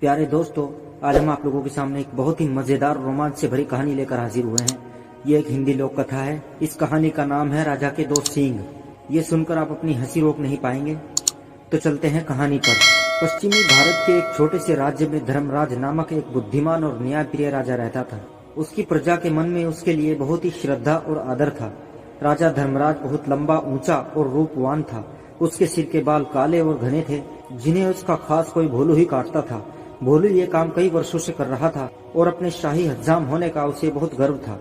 प्यारे दोस्तों, आज हम आप लोगों के सामने एक बहुत ही मजेदार रोमांच से भरी कहानी लेकर हाजिर हुए हैं। ये एक हिंदी लोक कथा है। इस कहानी का नाम है राजा के दो सींग। ये सुनकर आप अपनी हंसी रोक नहीं पाएंगे। तो चलते हैं कहानी पर। पश्चिमी भारत के एक छोटे से राज्य में धर्मराज नामक एक बुद्धिमान और न्यायप्रिय राजा रहता था। उसकी प्रजा के मन में उसके लिए बहुत ही श्रद्धा और आदर था। राजा धर्मराज बहुत लंबा, ऊंचा और रूपवान था। उसके सिर के बाल काले और घने थे, जिन्हें उसका खास कोई भोलू ही काटता था। भोलू ये काम कई वर्षों से कर रहा था और अपने शाही हज्जाम होने का उसे बहुत गर्व था।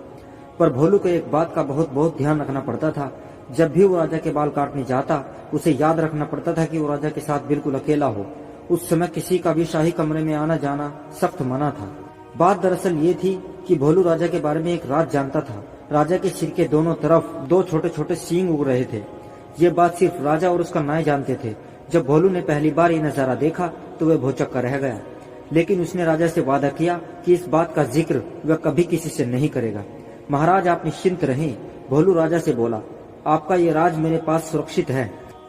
पर भोलू को एक बात का बहुत ध्यान रखना पड़ता था। जब भी वो राजा के बाल काटने जाता, उसे याद रखना पड़ता था कि वो राजा के साथ बिल्कुल अकेला हो। उस समय किसी का भी शाही कमरे में आना जाना सख्त मना था। बात दरअसल ये थी कि भोलू राजा के बारे में एक राज जानता था। राजा के सिर के दोनों तरफ दो छोटे छोटे सींग उग रहे थे। ये बात सिर्फ राजा और उसका नाई जानते थे। जब भोलू ने पहली बार ये नजारा देखा तो वह भौचक्का रह गया, लेकिन उसने राजा से वादा किया कि इस बात का जिक्र वह कभी किसी से नहीं करेगा। महाराज, आप निश्चिंत रहें, भोलू राजा से बोला। आपका ये राज मेरे पास सुरक्षित है।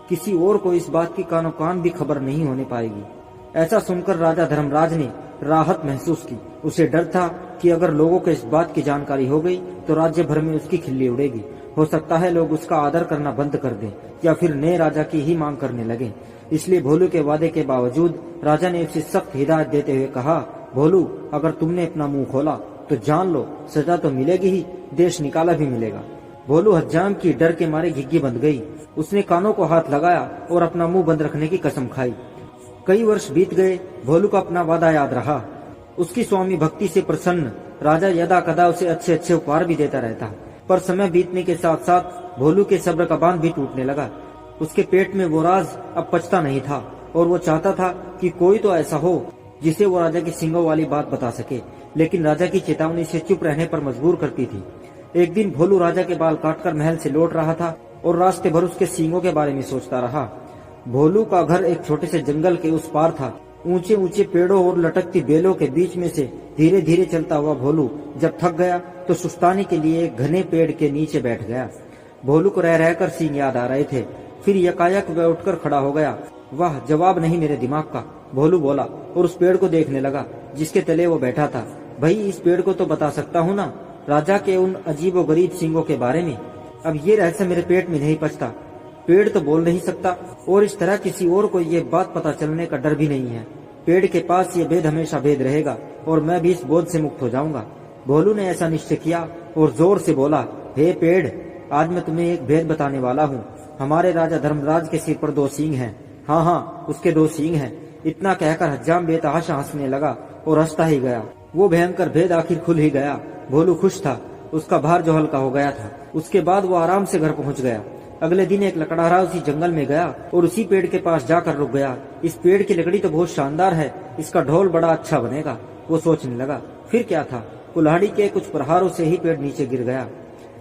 किसी और को इस बात की कानो कान भी खबर नहीं होने पाएगी। ऐसा सुनकर राजा धर्मराज ने राहत महसूस की। उसे डर था कि अगर लोगों को इस बात की जानकारी हो गई तो राज्य भर में उसकी खिल्ली उड़ेगी। हो सकता है लोग उसका आदर करना बंद कर दें या फिर नए राजा की ही मांग करने लगे। इसलिए भोलू के वादे के बावजूद राजा ने उसे सख्त हिदायत देते हुए कहा, भोलू, अगर तुमने अपना मुंह खोला तो जान लो सजा तो मिलेगी ही, देश निकाला भी मिलेगा। भोलू हज्जाम की डर के मारे घिग्गी बंध गई। उसने कानों को हाथ लगाया और अपना मुंह बंद रखने की कसम खाई। कई वर्ष बीत गए। भोलू का अपना वादा याद रहा। उसकी स्वामी भक्ति से प्रसन्न राजा यदा कदा उसे अच्छे अच्छे उपहार भी देता रहता। पर समय बीतने के साथ साथ भोलू के सब्र का बांध भी टूटने लगा। उसके पेट में वो राज अब पचता नहीं था और वो चाहता था कि कोई तो ऐसा हो जिसे वो राजा की सींगों वाली बात बता सके। लेकिन राजा की चेतावनी से चुप रहने पर मजबूर करती थी। एक दिन भोलू राजा के बाल काटकर महल से लौट रहा था और रास्ते भर उसके सींगों के बारे में सोचता रहा। भोलू का घर एक छोटे से जंगल के उस पार था। ऊंचे ऊंचे पेड़ों और लटकती बेलों के बीच में से धीरे धीरे चलता हुआ भोलू जब थक गया तो सुस्ताने के लिए एक घने पेड़ के नीचे बैठ गया। भोलू को रह रहकर सींग याद आ रहे थे। फिर यकायक वह उठकर खड़ा हो गया। वाह, जवाब नहीं मेरे दिमाग का, भोलू बोला और उस पेड़ को देखने लगा जिसके तले वो बैठा था। भाई, इस पेड़ को तो बता सकता हूँ ना, राजा के उन अजीबोगरीब सींगों के बारे में। अब ये रहस्य मेरे पेट में नहीं पचता। पेड़ तो बोल नहीं सकता और इस तरह किसी और को ये बात पता चलने का डर भी नहीं है। पेड़ के पास ये भेद हमेशा भेद रहेगा और मैं भी इस बोझ से मुक्त हो जाऊंगा। भोलू ने ऐसा निश्चय किया और जोर से बोला, हे पेड़, आज मैं तुम्हें एक भेद बताने वाला हूँ। हमारे राजा धर्मराज के सिर पर दो सींग हैं। हाँ, उसके दो सींग हैं। इतना कहकर हज्जाम बेतहाशा हंसने लगा और हंसता ही गया। वो भयंकर भेद आखिर खुल ही गया। भोलू खुश था। उसका भार जो हल्का हो गया था। उसके बाद वो आराम से घर पहुंच गया। अगले दिन एक लकड़हारा उसी जंगल में गया और उसी पेड़ के पास जाकर रुक गया। इस पेड़ की लकड़ी तो बहुत शानदार है, इसका ढोल बड़ा अच्छा बनेगा, वो सोचने लगा। फिर क्या था, कुल्हाड़ी के कुछ प्रहारों से ही पेड़ नीचे गिर गया।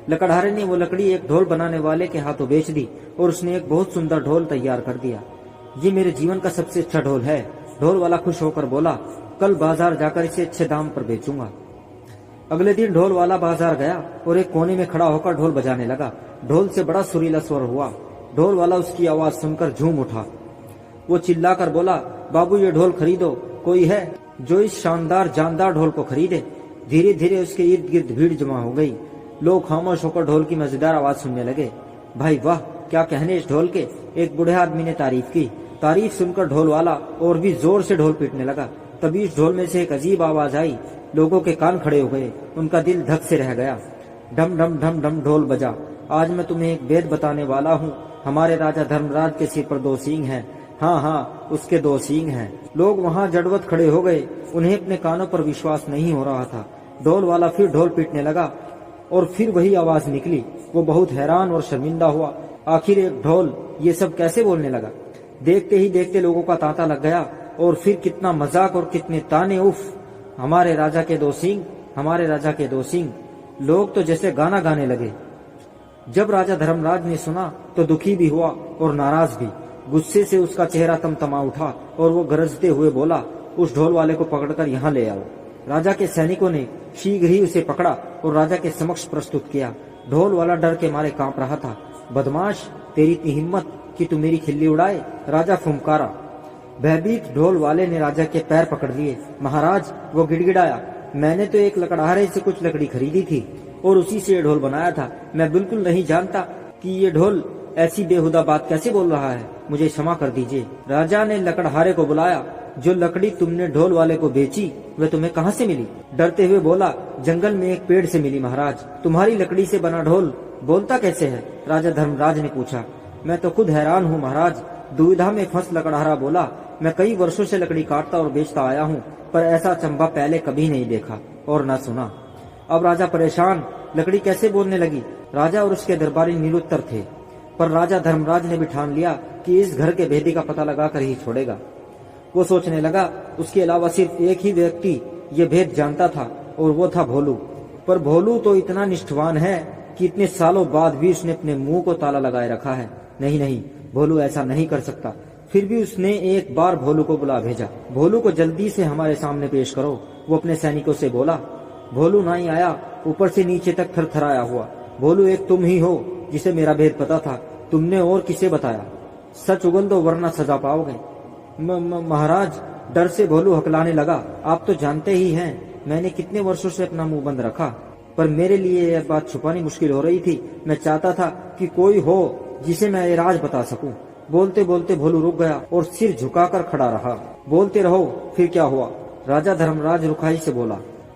लकड़हारे ने वो लकड़ी एक ढोल बनाने वाले के हाथों बेच दी और उसने एक बहुत सुंदर ढोल तैयार कर दिया। ये मेरे जीवन का सबसे अच्छा ढोल है, ढोल वाला खुश होकर बोला। कल बाजार जाकर इसे अच्छे दाम पर बेचूंगा। अगले दिन ढोल वाला बाजार गया और एक कोने में खड़ा होकर ढोल बजाने लगा। ढोल से बड़ा सुरीला स्वर हुआ। ढोल वाला उसकी आवाज सुनकर झूम उठा। वो चिल्लाकर बोला, बाबू, ये ढोल खरीदो। कोई है जो इस शानदार जानदार ढोल को खरीदे? धीरे धीरे उसके इर्द गिर्द भीड़ जमा हो गई। लोग खामोश होकर ढोल की मजेदार आवाज सुनने लगे। भाई वाह, क्या कहने इस ढोल के, एक बूढ़े आदमी ने तारीफ की। तारीफ सुनकर ढोल वाला और भी जोर से ढोल पीटने लगा। तभी इस ढोल में से एक अजीब आवाज आई। लोगों के कान खड़े हो गए। उनका दिल धक से रह गया। ढम ढम ढम ढम ढोल बजा। आज मैं तुम्हें एक भेद बताने वाला हूँ। हमारे राजा धर्मराज के सिर पर दो सींग हैं। हाँ, उसके दो सींग हैं। लोग वहाँ जड़वत खड़े हो गए। उन्हें अपने कानों पर विश्वास नहीं हो रहा था। ढोल वाला फिर ढोल पीटने लगा और फिर वही आवाज निकली। वो बहुत हैरान और शर्मिंदा हुआ। आखिर एक ढोल ये सब कैसे बोलने लगा? देखते ही देखते लोगों का तांता लग गया और फिर कितना मजाक और कितने ताने। उफ, हमारे राजा के दो सींग, हमारे राजा के दो सींग। लोग तो जैसे गाना गाने लगे। जब राजा धर्मराज ने सुना तो दुखी भी हुआ और नाराज भी। गुस्से से उसका चेहरा तमतमा उठा और वो गरजते हुए बोला, उस ढोल वाले को पकड़कर यहाँ ले आओ। राजा के सैनिकों ने शीघ्र ही उसे पकड़ा और राजा के समक्ष प्रस्तुत किया। ढोल वाला डर के मारे कांप रहा था। बदमाश, तेरी इतनी हिम्मत कि तू मेरी खिल्ली उड़ाए? राजा फुंकारा। भयभीत ढोल वाले ने राजा के पैर पकड़ लिए। महाराज, वो गिड़गिड़ाया, मैंने तो एक लकड़हारे से कुछ लकड़ी खरीदी थी और उसी से ये ढोल बनाया था। मैं बिल्कुल नहीं जानता कि ये ढोल ऐसी बेहुदा बात कैसे बोल रहा है। मुझे क्षमा कर दीजिए। राजा ने लकड़हारे को बुलाया। जो लकड़ी तुमने ढोल वाले को बेची वह तुम्हें कहाँ से मिली? डरते हुए बोला, जंगल में एक पेड़ से मिली महाराज। तुम्हारी लकड़ी से बना ढोल बोलता कैसे है? राजा धर्मराज ने पूछा। मैं तो खुद हैरान हूँ महाराज। दुविधा में फंस लकड़हारा बोला, मैं कई वर्षों से लकड़ी काटता और बेचता आया हूँ, पर ऐसा चंबा पहले कभी नहीं देखा और न सुना। अब राजा परेशान, लकड़ी कैसे बोलने लगी? राजा और उसके दरबारी निरुत्तर थे, पर राजा धर्मराज ने भी ठान लिया कि इस घर के भेदी का पता लगाकर ही छोड़ेगा। वो सोचने लगा, उसके अलावा सिर्फ एक ही व्यक्ति ये भेद जानता था और वो था भोलू। पर भोलू तो इतना निष्ठवान है कि इतने सालों बाद भी उसने अपने मुंह को ताला लगाए रखा है। नहीं नहीं, भोलू ऐसा नहीं कर सकता। फिर भी उसने एक बार भोलू को बुला भेजा। भोलू को जल्दी से हमारे सामने पेश करो, वो अपने सैनिकों से बोला। भोलू नहीं आया, ऊपर से नीचे तक थरथराया हुआ। भोलू, एक तुम ही हो जिसे मेरा भेद पता था। तुमने और किसे बताया? सच उगल दो वरना सजा पाओगे। महाराज, डर से भोलू हकलाने लगा। आप तो जानते ही हैं मैंने कितने वर्षों से अपना मुंह बंद रखा, पर मेरे लिए यह बात छुपानी मुश्किल हो रही थी। मैं चाहता था कि कोई हो जिसे मैं ये राज बता सकूं। बोलते बोलते भोलू रुक गया और सिर झुकाकर खड़ा रहा। बोलते रहो, फिर क्या हुआ? राजा धर्मराज रुखाई से बोला।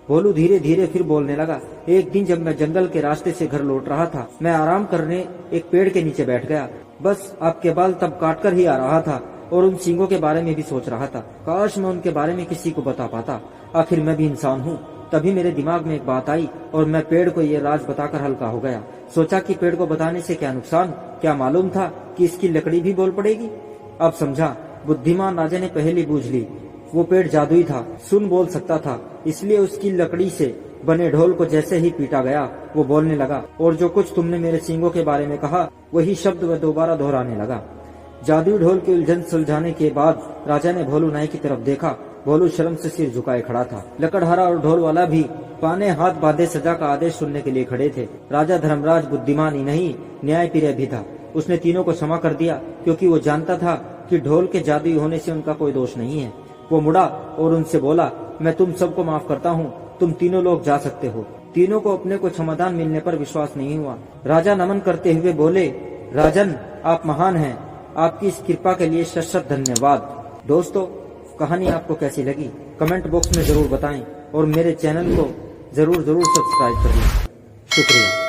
भोलू धीरे धीरे फिर बोलने लगा। एक दिन जब मैं जंगल के रास्ते से घर लौट रहा था, मैं आराम करने एक पेड़ के नीचे बैठ गया। बस आपके बाल तब काट कर ही आ रहा था और उन सींगों के बारे में भी सोच रहा था। काश मैं उनके बारे में किसी को बता पाता। आखिर मैं भी इंसान हूँ। तभी मेरे दिमाग में एक बात आई और मैं पेड़ को ये राज बताकर हल्का हो गया। सोचा कि पेड़ को बताने से क्या नुकसान। क्या मालूम था कि इसकी लकड़ी भी बोल पड़ेगी। अब समझा, बुद्धिमान राजा ने पहेली बूझ ली। वो पेड़ जादुई था, सुन बोल सकता था, इसलिए उसकी लकड़ी से बने ढोल को जैसे ही पीटा गया वो बोलने लगा और जो कुछ तुमने मेरे सींगों के बारे में कहा वही शब्द वह दोबारा दोहराने लगा। जादुई ढोल की उलझन सुलझाने के बाद राजा ने भोलू नाई की तरफ देखा। भोलू शर्म से सिर झुकाए खड़ा था। लकड़हारा और ढोल वाला भी पाने हाथ बांधे सजा का आदेश सुनने के लिए खड़े थे। राजा धर्मराज बुद्धिमान ही नहीं, न्याय प्रिय भी था। उसने तीनों को क्षमा कर दिया क्योंकि वो जानता था कि ढोल के जादुई होने से उनका कोई दोष नहीं है। वो मुड़ा और उनसे बोला, मैं तुम सबको माफ करता हूँ, तुम तीनों लोग जा सकते हो। तीनों को अपने को क्षमादान मिलने पर विश्वास नहीं हुआ। राजा नमन करते हुए बोले, राजन, आप महान हैं। आपकी इस कृपा के लिए शत धन्यवाद। दोस्तों, कहानी आपको कैसी लगी कमेंट बॉक्स में जरूर बताएं और मेरे चैनल को जरूर सब्सक्राइब करें। शुक्रिया।